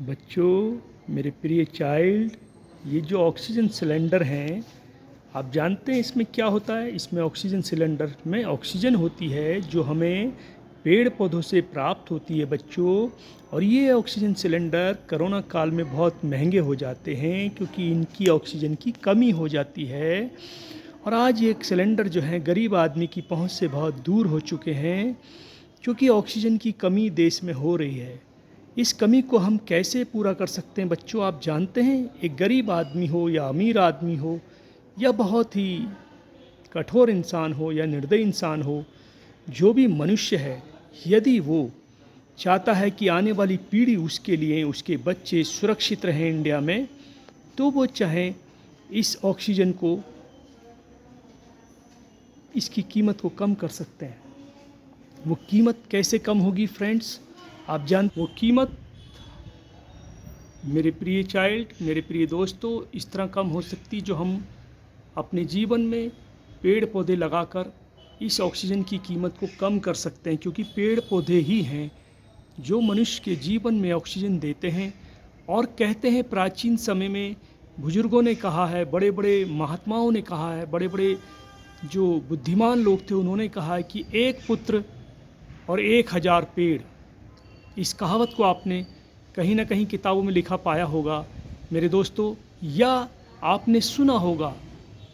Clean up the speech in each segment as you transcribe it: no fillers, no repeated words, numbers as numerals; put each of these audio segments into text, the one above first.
बच्चों, मेरे प्रिय चाइल्ड, ये जो ऑक्सीजन सिलेंडर हैं, आप जानते हैं इसमें क्या होता है? इसमें ऑक्सीजन सिलेंडर में ऑक्सीजन होती है जो हमें पेड़ पौधों से प्राप्त होती है बच्चों। और ये ऑक्सीजन सिलेंडर कोरोना काल में बहुत महंगे हो जाते हैं क्योंकि इनकी ऑक्सीजन की कमी हो जाती है। और आज ये सिलेंडर जो है गरीब आदमी की पहुंच से बहुत दूर हो चुके हैं क्योंकि ऑक्सीजन की कमी देश में हो रही है। इस कमी को हम कैसे पूरा कर सकते हैं बच्चों? आप जानते हैं, एक गरीब आदमी हो या अमीर आदमी हो या बहुत ही कठोर इंसान हो या निर्दयी इंसान हो, जो भी मनुष्य है, यदि वो चाहता है कि आने वाली पीढ़ी उसके लिए, उसके बच्चे सुरक्षित रहें इंडिया में, तो वो चाहे इस ऑक्सीजन को, इसकी कीमत को कम कर सकते हैं। वो कीमत कैसे कम होगी फ्रेंड्स? आप वो कीमत, मेरे प्रिय चाइल्ड, मेरे प्रिय दोस्तों, इस तरह कम हो सकती जो हम अपने जीवन में पेड़ पौधे लगाकर इस ऑक्सीजन की कीमत को कम कर सकते हैं। क्योंकि पेड़ पौधे ही हैं जो मनुष्य के जीवन में ऑक्सीजन देते हैं। और कहते हैं, प्राचीन समय में बुजुर्गों ने कहा है, बड़े बड़े महात्माओं ने कहा है, बड़े बड़े जो बुद्धिमान लोग थे उन्होंने कहा है कि एक पुत्र और 1000 पेड़। इस कहावत को आपने कहीं ना कहीं किताबों में लिखा पाया होगा मेरे दोस्तों, या आपने सुना होगा।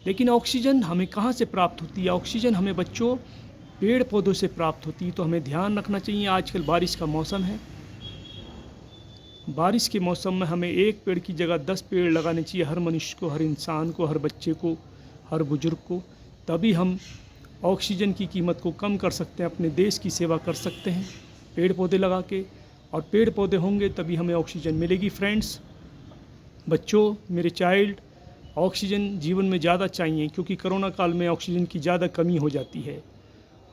लेकिन ऑक्सीजन हमें कहाँ से प्राप्त होती है? ऑक्सीजन हमें बच्चों पेड़ पौधों से प्राप्त होती है। तो हमें ध्यान रखना चाहिए। आजकल बारिश का मौसम है, बारिश के मौसम में हमें एक पेड़ की जगह 10 पेड़ लगाने चाहिए, हर मनुष्य को, हर इंसान को, हर बच्चे को, हर बुजुर्ग को। तभी हम ऑक्सीजन की कीमत को कम कर सकते हैं, अपने देश की सेवा कर सकते हैं पेड़ पौधे लगा के। और पेड़ पौधे होंगे तभी हमें ऑक्सीजन मिलेगी फ्रेंड्स। बच्चों, मेरे चाइल्ड, ऑक्सीजन जीवन में ज़्यादा चाहिए क्योंकि कोरोना काल में ऑक्सीजन की ज़्यादा कमी हो जाती है।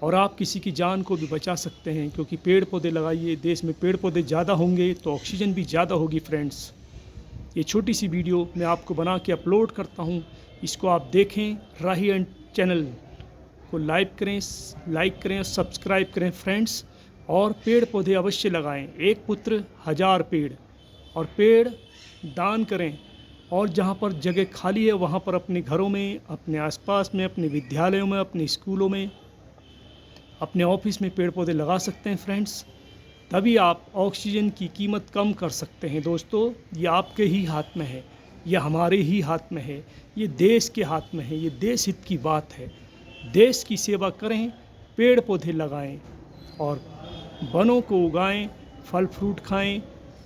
और आप किसी की जान को भी बचा सकते हैं क्योंकि पेड़ पौधे लगाइए। देश में पेड़ पौधे ज़्यादा होंगे तो ऑक्सीजन भी ज़्यादा होगी फ्रेंड्स। ये छोटी सी वीडियो मैं आपको बना के अपलोड करता हूँ, इसको आप देखें। राही एंड चैनल को लाइक करें और सब्सक्राइब करें फ्रेंड्स। और पेड़ पौधे अवश्य लगाएं। एक पुत्र 1000 पेड़। और पेड़ दान करें। और जहाँ पर जगह खाली है वहाँ पर अपने घरों में, अपने आसपास में, अपने विद्यालयों में, अपने स्कूलों में, अपने ऑफिस में पेड़ पौधे लगा सकते हैं फ्रेंड्स। तभी आप ऑक्सीजन की कीमत कम कर सकते हैं दोस्तों। ये आपके ही हाथ में है, ये हमारे ही हाथ में है, ये देश के हाथ में है। ये देश हित की बात है। देश की सेवा करें, पेड़ पौधे लगाएं और वनों को उगाएं, फल फ्रूट खाएं,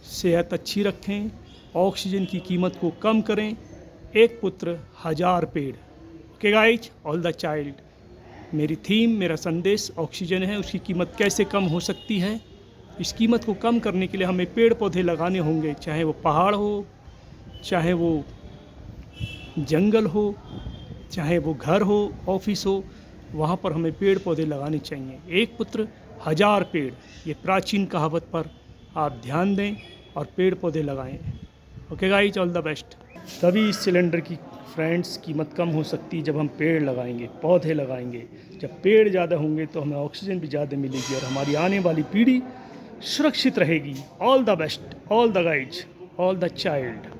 सेहत अच्छी रखें, ऑक्सीजन की कीमत को कम करें। एक पुत्र 1000 पेड़। Okay guys, all the child, मेरी थीम, मेरा संदेश ऑक्सीजन है। उसकी कीमत कैसे कम हो सकती है? इस कीमत को कम करने के लिए हमें पेड़ पौधे लगाने होंगे, चाहे वो पहाड़ हो, चाहे वो जंगल हो, चाहे वो घर हो, ऑफिस हो, वहाँ पर हमें पेड़ पौधे लगाने चाहिए। एक पुत्र 1000 पेड़, ये प्राचीन कहावत पर आप ध्यान दें और पेड़ पौधे लगाएं। Okay guys, all the best. तभी इस सिलेंडर की फ्रेंड्स कीमत कम हो सकती है जब हम पेड़ लगाएंगे, पौधे लगाएंगे। जब पेड़ ज़्यादा होंगे तो हमें ऑक्सीजन भी ज़्यादा मिलेगी और हमारी आने वाली पीढ़ी सुरक्षित रहेगी। All the best, all the guys, all the child.